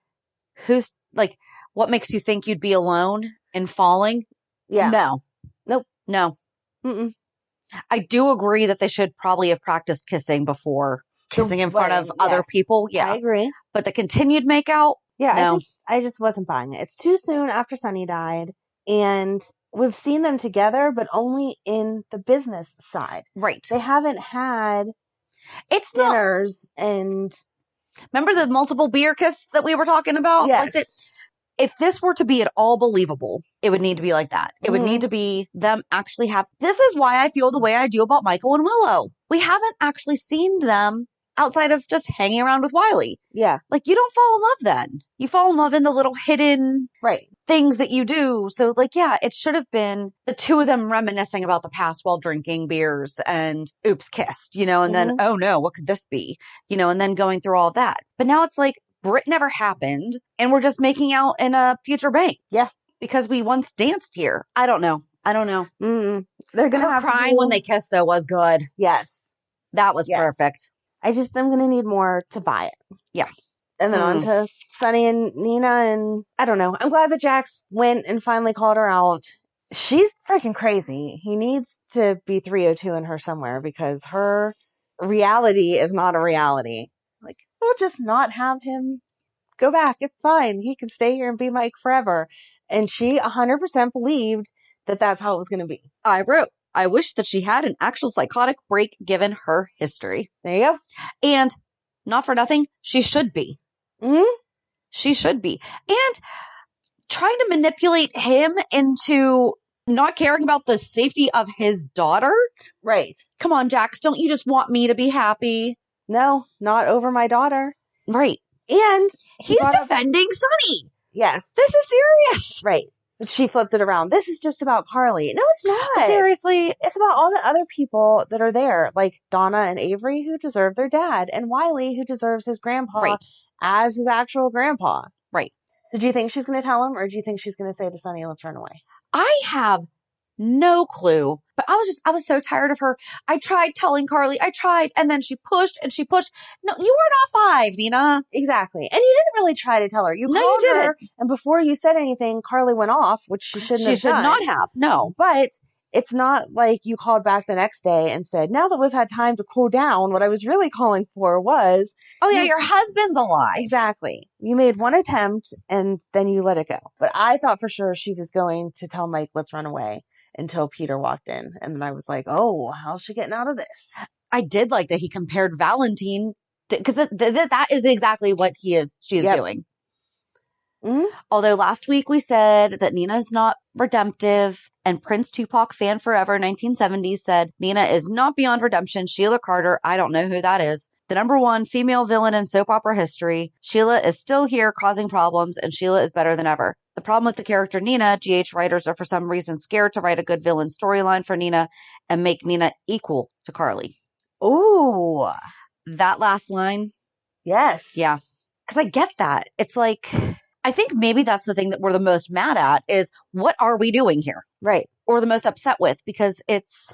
who's like, what makes you think you'd be alone and falling?
Yeah.
No.
Nope.
No.
Mm-mm.
I do agree that they should probably have practiced kissing before kissing in front of other people. Yeah.
I agree.
But the continued makeout?
Yeah.
No.
I just wasn't buying it. It's too soon after Sonny died. And we've seen them together, but only in the business side.
Right.
They haven't had dinners and...
Remember the multiple beer kiss that we were talking about?
Yes.
Like if this were to be at all believable, it would need to be like that. It would need to be them actually have, this is why I feel the way I do about Michael and Willow. We haven't actually seen them outside of just hanging around with Wiley.
Yeah.
Like, you don't fall in love then. You fall in love in the little hidden
Right.
things that you do. So, like, yeah, it should have been the two of them reminiscing about the past while drinking beers and oops, kissed, and then, oh no, what could this be? And then going through all that. But now it's like, Brit never happened and we're just making out in a future bank.
Yeah.
Because we once danced here. I don't know.
Mm-mm. They're going to have
crying when they kissed, though, was good.
Yes.
That was perfect.
I'm going to need more to buy it.
Yeah.
And then on to Sonny and Nina, and I don't know. I'm glad that Jax went and finally called her out. She's freaking crazy. He needs to be 302 in her somewhere because her reality is not a reality. Like, we'll just not have him go back. It's fine. He can stay here and be Mike forever. And she 100% believed that that's how it was going to be.
I wrote, I wish that she had an actual psychotic break given her history.
There you go.
And not for nothing, she should be.
Mm-hmm.
She should be. And trying to manipulate him into not caring about the safety of his daughter.
Right.
Come on, Jax, don't you just want me to be happy?
No, not over my daughter.
Right.
And
he's defending Sonny.
Yes.
This is serious.
Right. But she flipped it around. This is just about Carly. No, it's not.
Seriously.
It's about all the other people that are there, like Donna and Avery, who deserve their dad, and Wiley, who deserves his grandpa as his actual grandpa.
Right.
So do you think she's going to tell him, or do you think she's going to say to Sonny, let's run away?
I have no clue. But I was so tired of her. I tried telling Carly. And then she pushed and she pushed. No, you were not 5, Nina.
Exactly. And you didn't really try to tell her. You called her, and before you said anything, Carly went off, which she shouldn't have done.
She should not have. No.
But it's not like you called back the next day and said, now that we've had time to cool down, what I was really calling for was...
Oh, yeah, your husband's alive.
Exactly. You made one attempt, and then you let it go. But I thought for sure she was going to tell Mike, let's run away, until Peter walked in. And then I was like, oh, how's she getting out of this?
I did like that he compared Valentine, because that is exactly what she is doing.
Mm-hmm.
Although last week we said that Nina is not redemptive, and Prince Tupac fan forever 1970s said Nina is not beyond redemption. Sheila Carter, I don't know who that is. The #1 female villain in soap opera history. Sheila is still here causing problems, and Sheila is better than ever. The problem with the character Nina, GH writers are for some reason scared to write a good villain storyline for Nina and make Nina equal to Carly.
Ooh.
That last line.
Yes.
Yeah. Because I get that. It's like... I think maybe that's the thing that we're the most mad at is what are we doing here?
Right.
Or the most upset with, because it's...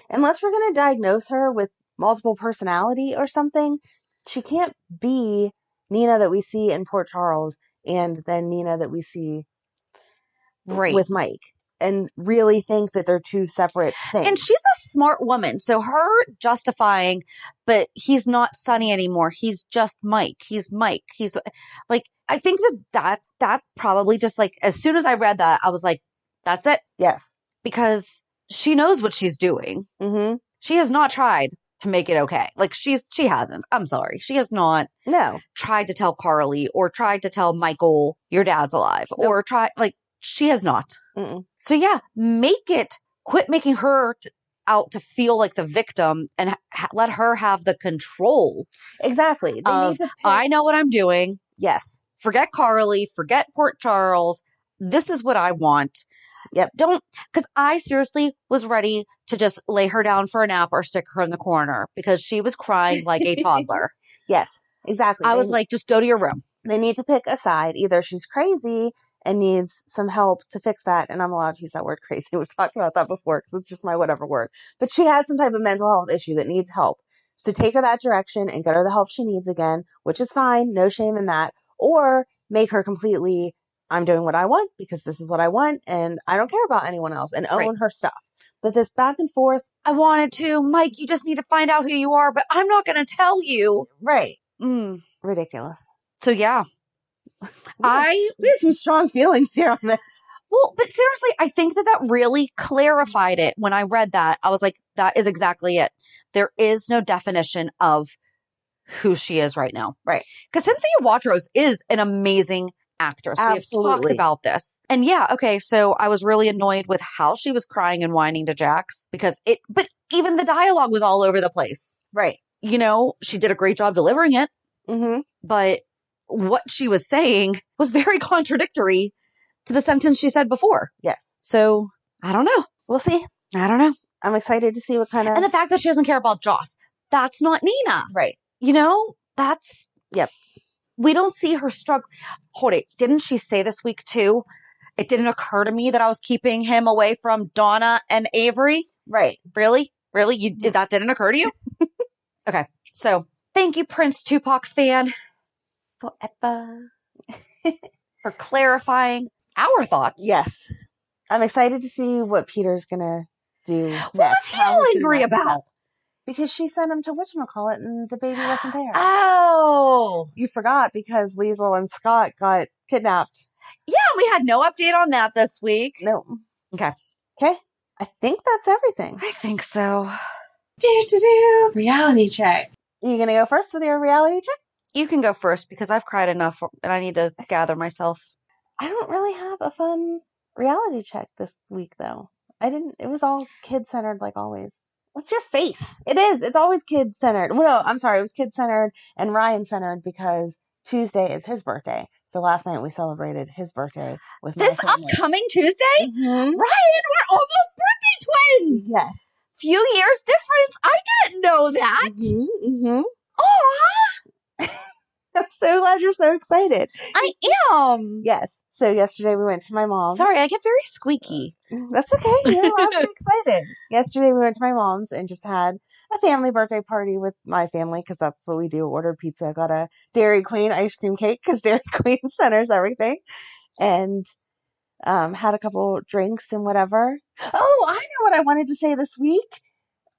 Unless we're going to diagnose her with multiple personality or something, she can't be Nina that we see in Port Charles and then Nina that we see with Mike. And really think that they're two separate things.
And she's a smart woman. So her justifying, but he's not Sonny anymore. He's just Mike. He's Mike. He's like, I think that probably just like, as soon as I read that, I was like, that's it.
Yes.
Because she knows what she's doing.
Mm-hmm.
She has not tried to make it okay. Like she hasn't. I'm sorry. She has not tried to tell Carly or tried to tell Michael, your dad's alive or she has not.
Mm-mm.
So yeah, quit making her out to feel like the victim and let her have the control.
Exactly.
Need to I know what I'm doing.
Yes.
Forget Carly, forget Port Charles. This is what I want.
Yep.
Because I seriously was ready to just lay her down for a nap or stick her in the corner because she was crying like a toddler.
Yes, exactly.
I was like, just go to your room.
They need to pick a side. Either she's crazy and needs some help to fix that. And I'm allowed to use that word crazy. We've talked about that before because it's just my whatever word. But she has some type of mental health issue that needs help. So take her that direction and get her the help she needs again, which is fine. No shame in that. Or make her completely, I'm doing what I want because this is what I want. And I don't care about anyone else and own her stuff. But this back and forth.
I wanted to. Mike, you just need to find out who you are, but I'm not going to tell you.
Right. Ridiculous.
So yeah.
We have some strong feelings here on this.
Well, but seriously, I think that really clarified it. When I read that, I was like, that is exactly it. There is no definition of who she is right now.
Right.
Because Cynthia Watros is an amazing actress.
Absolutely.
We have talked about this. And yeah, okay, so I was really annoyed with how she was crying and whining to Jax because but even the dialogue was all over the place.
Right.
You know, she did a great job delivering it,
Mm-hmm.
but what she was saying was very contradictory to the sentence she said before.
Yes.
So, I don't know.
We'll see.
I don't know.
I'm excited to see what kind of...
And the fact that she doesn't care about Joss, that's not Nina.
Right.
You know, that's...
Yep.
We don't see her struggle. Hold it. Didn't she say this week too? It didn't occur to me that I was keeping him away from Donna and Avery.
Right.
Really? Really? That didn't occur to you? Okay. So, thank you, Prince Tupac fan, forever, for clarifying our thoughts.
Yes. I'm excited to see what Peter's going to do next.
What was he all angry about?
Because she sent him to whatchamacallit and the baby wasn't there.
Oh.
You forgot because Liesl and Scott got kidnapped.
Yeah, we had no update on that this week.
No.
Okay.
Okay. I think that's everything.
I think so.
Reality check. You going to go first with your reality check?
You can go first because I've cried enough and I need to gather myself.
I don't really have a fun reality check this week, though. It was all kid-centered like always. What's your face? It is. It's always kid-centered. Well, no, I'm sorry. It was kid-centered and Ryan-centered because Tuesday is his birthday. So last night we celebrated his birthday with my
This
family.
upcoming Tuesday?
Mm-hmm.
Ryan, we're almost birthday twins!
Yes.
Few years difference. I didn't know that.
Mm-hmm. Mm-hmm.
Aw!
I'm so glad you're so excited.
I am.
Yes. So yesterday we went to my mom's.
Sorry, I get very squeaky.
That's okay. You're allowed to be excited. Yesterday we went to my mom's and just had a family birthday party with my family because that's what we do. Ordered pizza, got a Dairy Queen ice cream cake because Dairy Queen centers everything, and had a couple drinks and whatever. Oh, I know what I wanted to say this week.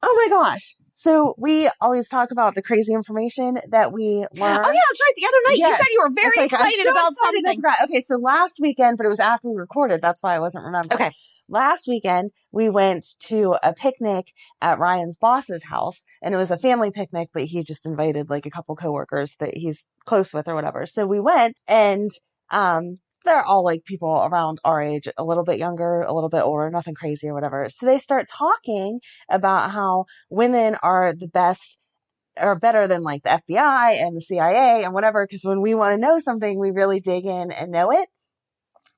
Oh my gosh. So we always talk about the crazy information that we learn.
Oh yeah, that's right. The other night you said you were very excited about something.
Okay, so last weekend, but it was after we recorded. That's why I wasn't remembering.
Okay.
Last weekend, we went to a picnic at Ryan's boss's house, and it was a family picnic, but he just invited like a couple coworkers that he's close with or whatever. So we went, and they're all like people around our age, a little bit younger, a little bit older, nothing crazy or whatever. So they start talking about how women are the best or better than like the FBI and the CIA and whatever, because when we want to know something, we really dig in and know it.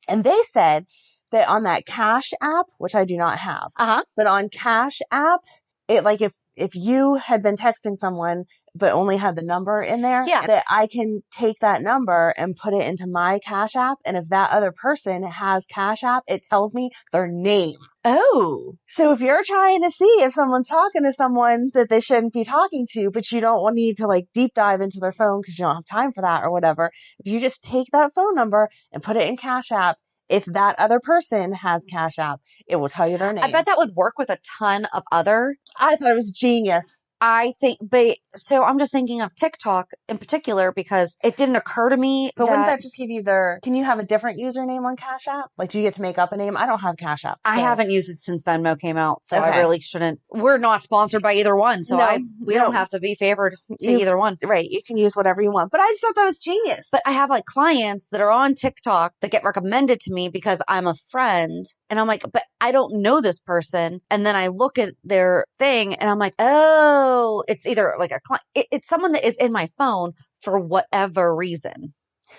And they said that on that Cash app, which I do not have, but on Cash app, it like if you had been texting someone but only had the number in there, that I can take that number and put it into my Cash app. And if that other person has Cash app, it tells me their name. Oh. So if you're trying to see if someone's talking to someone that they shouldn't be talking to, but you don't need to like deep dive into their phone because you don't have time for that or whatever, if you just take that phone number and put it in Cash app, if that other person has Cash app, it will tell you their name.
I bet that would work with a ton of other.
I thought it was genius.
I think, but so I'm just thinking of TikTok in particular because it didn't occur to me.
But wouldn't that just give you can you have a different username on Cash App? Like, do you get to make up a name? I don't have Cash App. So.
I haven't used it since Venmo came out, so I really shouldn't. We're not sponsored by either one, so we don't have to be favored to either one.
Right. You can use whatever you want. But I just thought that was genius.
But I have like clients that are on TikTok that get recommended to me because I'm a friend. And I'm like, but I don't know this person. And then I look at their thing and I'm like, oh, it's either like a client. It's someone that is in my phone for whatever reason.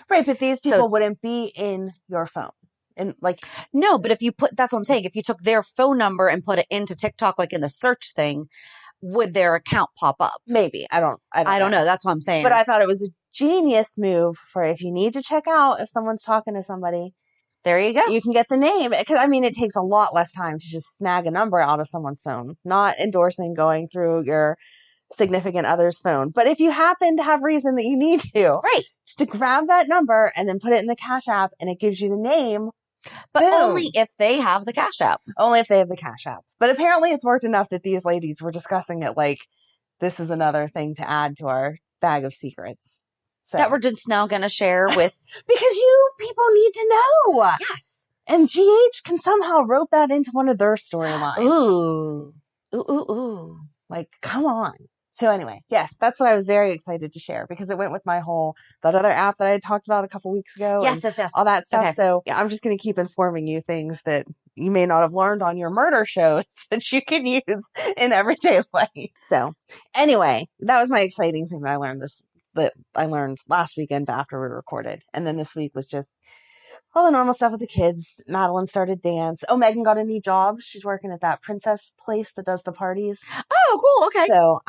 Right. But these people wouldn't be in your phone. And like,
no, but if you that's what I'm saying. If you took their phone number and put it into TikTok, like in the search thing, would their account pop up?
Maybe. I don't know.
That's what I'm saying.
But I thought it was a genius move for if you need to check out if someone's talking to somebody.
There you go.
You can get the name. Because, I mean, it takes a lot less time to just snag a number out of someone's phone. Not endorsing going through your significant other's phone. But if you happen to have reason that you need to.
Right.
Just to grab that number and then put it in the Cash App and it gives you the name.
But only if they have the Cash App.
Only if they have the Cash App. But apparently it's worked enough that these ladies were discussing it like this is another thing to add to our bag of secrets. So.
That we're just now going to share with.
Because you people need to know.
Yes.
And GH can somehow rope that into one of their storylines.
Ooh. Ooh, ooh, ooh.
Like, come on. So anyway, yes, that's what I was very excited to share because it went with that other app that I had talked about a couple weeks ago.
Yes.
All that stuff.
Okay.
So yeah, I'm just going to keep informing you things that you may not have learned on your murder shows that you can use in everyday life. So anyway, that was my exciting thing that I learned last weekend after we recorded. And then this week was just all the normal stuff with the kids. Madeline started dance. Oh, Megan got a new job. She's working at that princess place that does the parties.
Oh, cool. Okay.
So,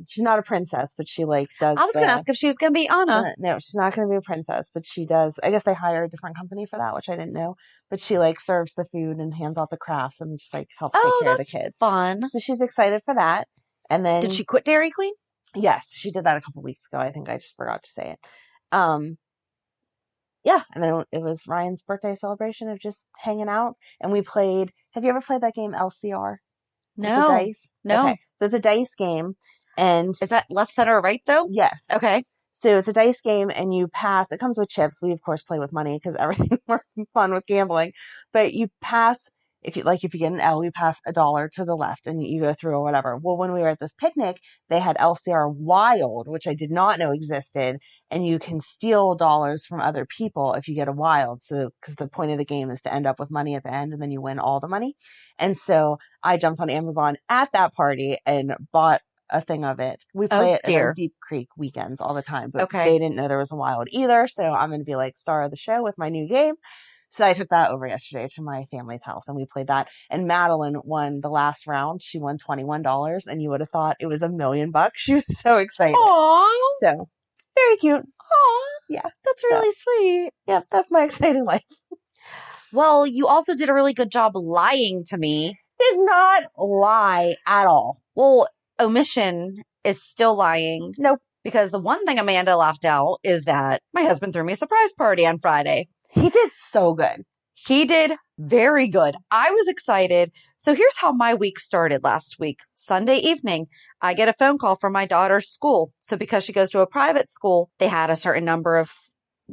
she's not a princess, but she does.
I was going to ask if she was going to be Anna.
No, she's not going to be a princess, but she does. I guess they hire a different company for that, which I didn't know. But she serves the food and hands out the crafts and just helps take care of the kids.
Fun.
So she's excited for that. And then
did she quit Dairy Queen?
Yes, she did that a couple weeks ago. I think I just forgot to say it. Yeah, and then it was Ryan's birthday celebration of just hanging out, and we played. Have you ever played that game LCR?
No.
The dice?
No.
Okay. So it's a dice game, and
is that left, center, or right though?
Yes.
Okay.
So it's a dice game, and you pass. It comes with chips. We of course play with money because everything's more fun with gambling. But you pass. If you get an L, you pass $1 to the left and you go through or whatever. Well, when we were at this picnic, they had LCR Wild, which I did not know existed. And you can steal dollars from other people if you get a wild. So, because the point of the game is to end up with money at the end and then you win all the money. And so I jumped on Amazon at that party and bought a thing of it. We play it at our Deep Creek weekends all the time, but they didn't know there was a wild either. So I'm going to be star of the show with my new game. So I took that over yesterday to my family's house and we played that. And Madeline won the last round. She won $21 and you would have thought it was $1 million. She was so excited.
Aww.
So very cute.
Aww.
Yeah.
That's really sweet.
Yeah. That's my exciting life.
Well, you also did a really good job lying to me.
Did not lie at all.
Well, omission is still lying.
Nope.
Because the one thing Amanda left out is that my husband threw me a surprise party on Friday.
He did so good.
He did very good. I was excited. So here's how my week started last week. Sunday evening, I get a phone call from my daughter's school. So because she goes to a private school, they had a certain number of,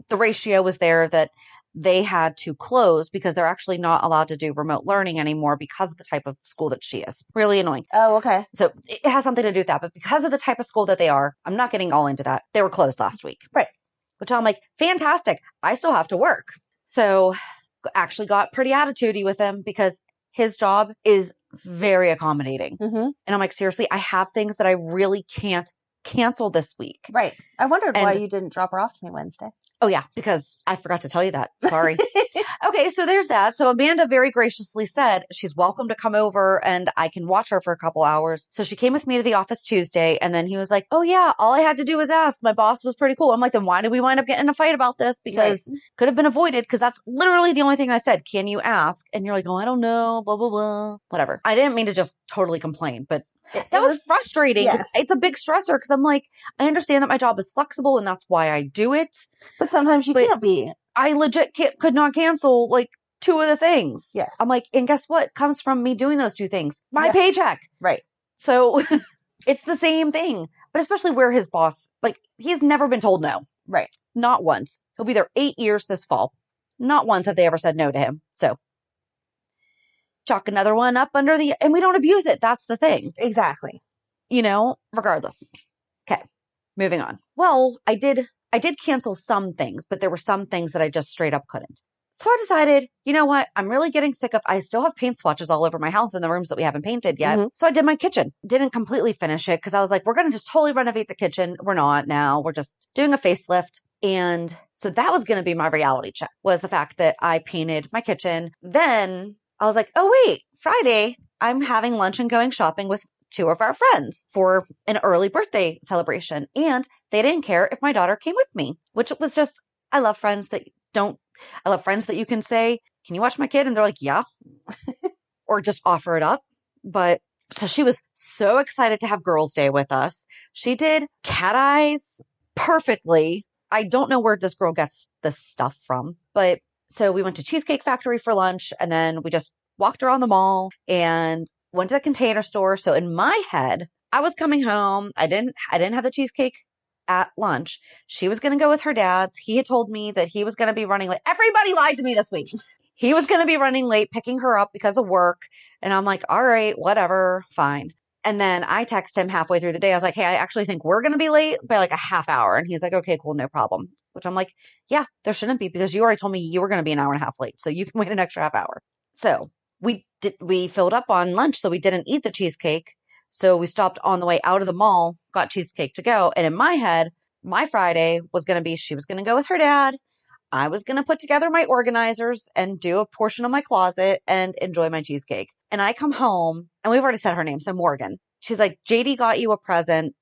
the ratio was there that they had to close because they're actually not allowed to do remote learning anymore because of the type of school that she is. Really annoying.
Oh, okay.
So it has something to do with that. But because of the type of school that they are, I'm not getting all into that. They were closed last week.
Right.
Which I'm like, fantastic. I still have to work. So actually got pretty attitudey with him because his job is very accommodating.
Mm-hmm.
And I'm like, seriously, I have things that I really can't cancel this week.
Right. I wondered why you didn't drop her off to me Wednesday.
Oh, yeah, because I forgot to tell you that. Sorry. Okay, so there's that. So Amanda very graciously said she's welcome to come over and I can watch her for a couple hours. So she came with me to the office Tuesday and then he was like, oh, yeah, all I had to do was ask. My boss was pretty cool. I'm like, then why did we wind up getting in a fight about this? Because could have been avoided because that's literally the only thing I said. Can you ask? And you're like, oh, I don't know, blah, blah, blah, whatever. I didn't mean to just totally complain, but that was frustrating.
Yes.
It's a big stressor because I'm like, I understand that my job is flexible and that's why I do it.
But sometimes you can't be.
I legit could not cancel like 2 of the things.
Yes.
I'm like, and guess what comes from me doing those 2 things? My paycheck.
Right.
So it's the same thing, but especially where his boss, he's never been told no.
Right.
Not once. He'll be there 8 years this fall. Not once have they ever said no to him. So chalk another one up and we don't abuse it. That's the thing.
Exactly.
Regardless. Okay. Moving on. Well, I did cancel some things, but there were some things that I just straight up couldn't. So I decided, you know what? I'm really getting sick of, I still have paint swatches all over my house in the rooms that we haven't painted yet. Mm-hmm. So I did my kitchen. Didn't completely finish it because I was like, we're going to just totally renovate the kitchen. We're not now. We're just doing a facelift. And so that was going to be my reality check, was the fact that I painted my kitchen. Then I was like, oh, wait, Friday, I'm having lunch and going shopping with 2 of our friends for an early birthday celebration. And they didn't care if my daughter came with me, which was just, I love friends that you can say, can you watch my kid? And they're like, yeah, or just offer it up. But so she was so excited to have girls' day with us. She did cat eyes perfectly. I don't know where this girl gets this stuff from, but so we went to Cheesecake Factory for lunch and then we just walked around the mall and went to the Container Store. So in my head, I was coming home. I didn't have the cheesecake at lunch. She was going to go with her dad's. He had told me that he was going to be running late. Everybody lied to me this week. He was going to be running late, picking her up because of work. And I'm like, all right, whatever, fine. And then I text him halfway through the day. I was like, hey, I actually think we're going to be late by like a half hour. And he's like, okay, cool, no problem. Which I'm like, yeah, there shouldn't be because you already told me you were going to be an hour and a half late. So you can wait an extra half hour. So we filled up on lunch. So we didn't eat the cheesecake. So we stopped on the way out of the mall, got cheesecake to go. And in my head, my Friday was going to be, she was going to go with her dad. I was going to put together my organizers and do a portion of my closet and enjoy my cheesecake. And I come home and we've already said her name. So Morgan, she's like, JD got you a present.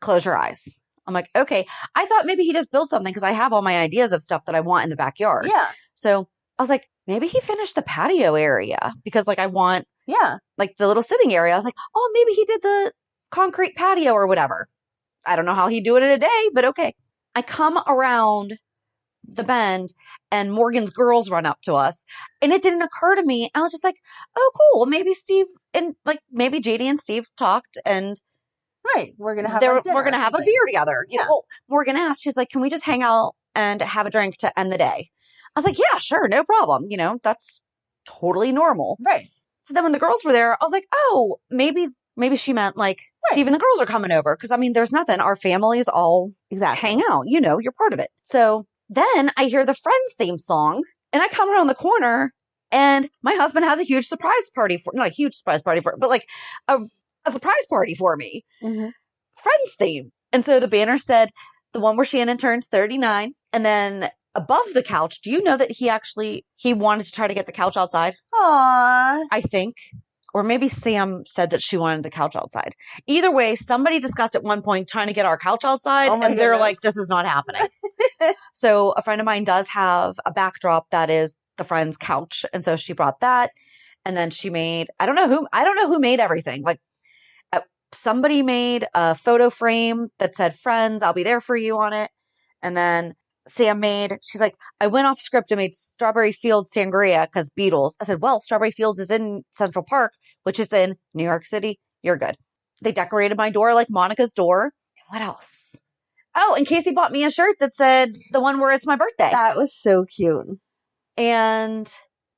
Close your eyes. I'm like, okay. I thought maybe he just built something because I have all my ideas of stuff that I want in the backyard.
Yeah.
So I was like, maybe he finished the patio area because like I want like the little sitting area. I was like, oh, maybe he did the concrete patio or whatever. I don't know how he'd do it in a day, but okay. I come around the bend and Morgan's girls run up to us and it didn't occur to me. I was just like, oh, cool. Maybe Steve and like maybe JD and Steve talked and
we're going to have like
we're going to have a beer together. You know, Morgan asked, she's like, can we just hang out and have a drink to end the day? I was like, yeah, sure. No problem. You know, that's totally normal.
Right.
So then when the girls were there, I was like, oh, maybe she meant like Steve and the girls are coming over. Cause I mean, there's nothing. Our families all hang out, you know, you're part of it. So then I hear the Friends theme song and I come around the corner and my husband has a huge surprise party not a huge surprise party but like a surprise party for me.
Mm-hmm.
Friends theme. And so the banner said the one where Shannon turns 39. And then above the couch, do you know that he wanted to try to get the couch outside?
Aww.
I think. Or maybe Sam said that she wanted the couch outside. Either way, somebody discussed at one point trying to get our couch outside. And they're like, this is not happening. So a friend of mine does have a backdrop that is the Friends couch. And so she brought that. And then she made, I don't know who made everything. Like somebody made a photo frame that said Friends, I'll be there for you on it. And then Sam she's like, I went off script and made Strawberry Fields sangria because Beatles. I said, well, Strawberry Fields is in Central Park, which is in New York City. You're good. They decorated my door like Monica's door. What else? Oh, and Casey bought me a shirt that said the one where it's my birthday.
That was so cute.
And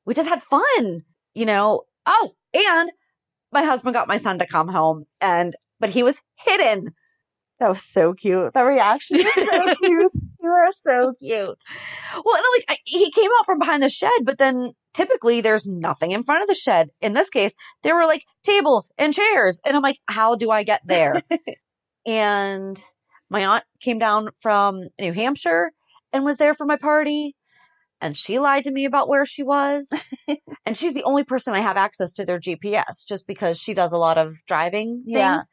we just had fun, you know. Oh, and my husband got my son to come home but he was hidden.
That was so cute. The reaction was so cute. You are so cute.
Well, and he came out from behind the shed, but then typically there's nothing in front of the shed. In this case, there were like tables and chairs. And I'm like, how do I get there? And my aunt came down from New Hampshire and was there for my party. And she lied to me about where she was. And she's the only person I have access to their GPS just because she does a lot of driving things.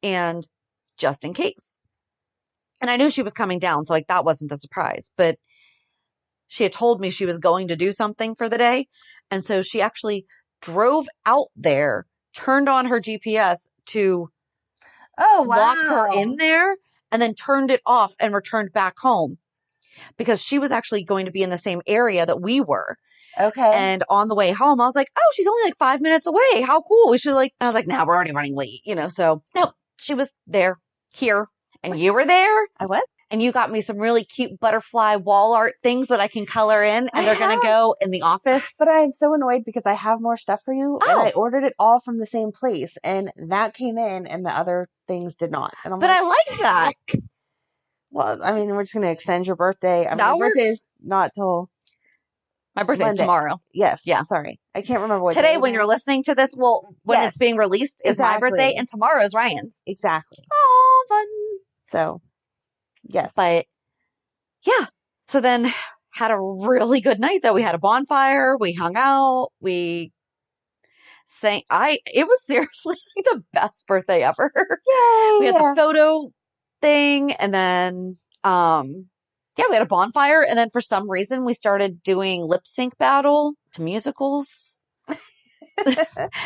And just in case. And I knew she was coming down, so like that wasn't the surprise. But she had told me she was going to do something for the day. And so she actually drove out there, turned on her GPS to lock her in there, and then turned it off and returned back home. Because she was actually going to be in the same area that we were.
Okay.
And on the way home, I was like, oh, she's only like 5 minutes away. How cool. We should I was like, we're already running late, you know, so no, she was there. Here. And you were there.
I was.
And you got me some really cute butterfly wall art things that I can color in. And they're going to go in the office.
But I'm so annoyed because I have more stuff for you. And I ordered it all from the same place. And that came in and the other things did not. And I'm
I like that.
Well, I mean, we're just going to extend your birthday. I mean,
that
your birthday's not till...
My birthday's tomorrow.
Yes.
Yeah.
Sorry. I can't remember what
today when you're listening to this, when it's being released is my birthday and tomorrow is Ryan's.
Exactly.
Oh, fun.
So, yes.
But yeah. So then had a really good night though. We had a bonfire. We hung out. We sang. It was seriously the best birthday ever.
Yay.
We had the photo thing and then, we had a bonfire, and then for some reason we started doing lip sync battle to musicals.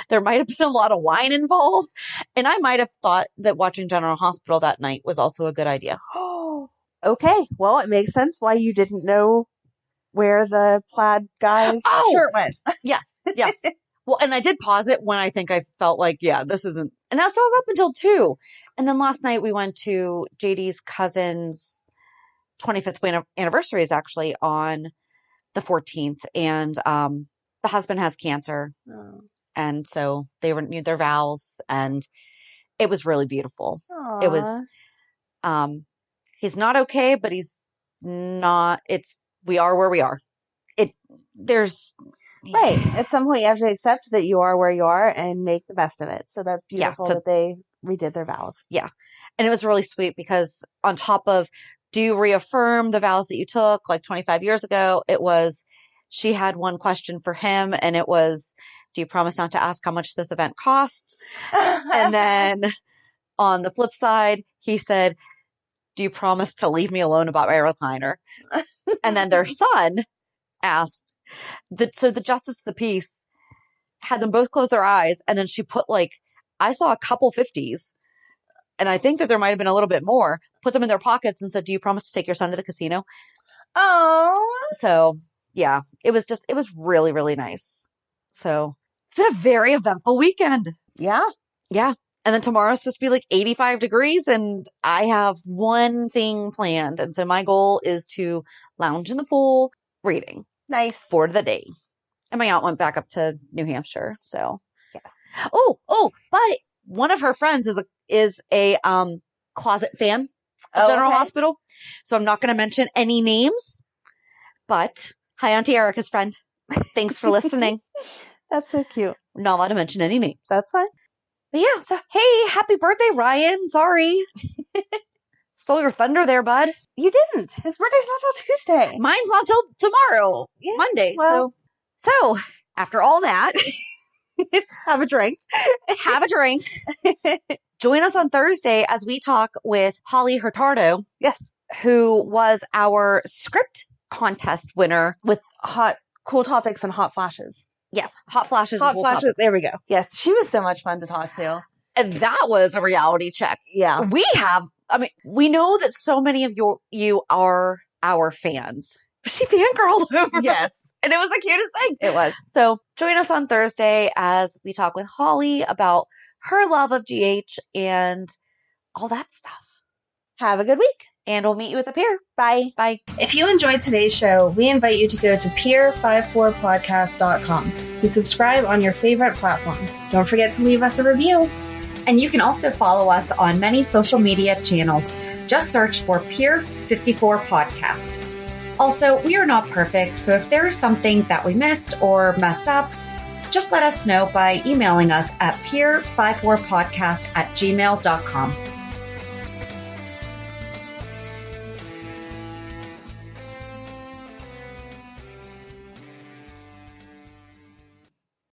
There might have been a lot of wine involved, and I might have thought that watching General Hospital that night was also a good idea.
Oh, okay. Well, it makes sense why you didn't know where the plaid guy's shirt went.
Yes. Well, and I did pause it when I think I felt like, this isn't. And so I was up until 2. And then last night we went to JD's cousin's 25th anniversary is actually on the 14th. And the husband has cancer. Oh. And so they renewed their vows. And it was really beautiful.
Aww.
It was, he's not okay, but he's not, we are where we are.
Right. At some point, you have to accept that you are where you are and make the best of it. So that's beautiful that they redid their vows.
Yeah. And it was really sweet because on top of, do you reaffirm the vows that you took like 25 years ago? It was, she had one question for him and it was, do you promise not to ask how much this event costs? And then on the flip side, he said, do you promise to leave me alone about my recliner? And then their son asked, so the justice of the peace had them both close their eyes. And then she put I saw a couple 50s. And I think that there might have been a little bit more, put them in their pockets and said, do you promise to take your son to the casino?
Oh.
So yeah, it was really, really nice. So it's been a very eventful weekend.
Yeah.
Yeah. And then tomorrow's supposed to be 85 degrees and I have one thing planned. And so my goal is to lounge in the pool reading.
Nice.
For the day. And my aunt went back up to New Hampshire. So
yes.
Oh, but one of her friends is a closet fan of General Hospital. So I'm not going to mention any names, but hi, Auntie Erica's friend. Thanks for listening.
That's so cute.
Not allowed to mention any names.
That's fine.
But yeah, so hey, happy birthday, Ryan. Sorry. Stole your thunder there, bud.
You didn't. His birthday's not till Tuesday.
Mine's not till tomorrow, Monday.
Well,
so after all that,
have a drink.
Have a drink. Join us on Thursday as we talk with Holly Hurtado.
Yes.
Who was our script contest winner
with cool topics and hot flashes.
Yes. Hot flashes.
Hot flashes. Topics. There we go. Yes. She was so much fun to talk to.
And that was a reality check.
Yeah.
We know that so many of you are our fans. She fangirled over.
Yes.
And it was the cutest thing.
It was.
So join us on Thursday as we talk with Holly about her love of GH and all that stuff.
Have a good week.
And we'll meet you at the pier.
Bye.
Bye.
If you enjoyed today's show, we invite you to go to peer54podcast.com to subscribe on your favorite platform. Don't forget to leave us a review.
And you can also follow us on many social media channels. Just search for Peer54 Podcast. Also, we are not perfect, so if there is something that we missed or messed up, just let us know by emailing us at peer54podcast@gmail.com.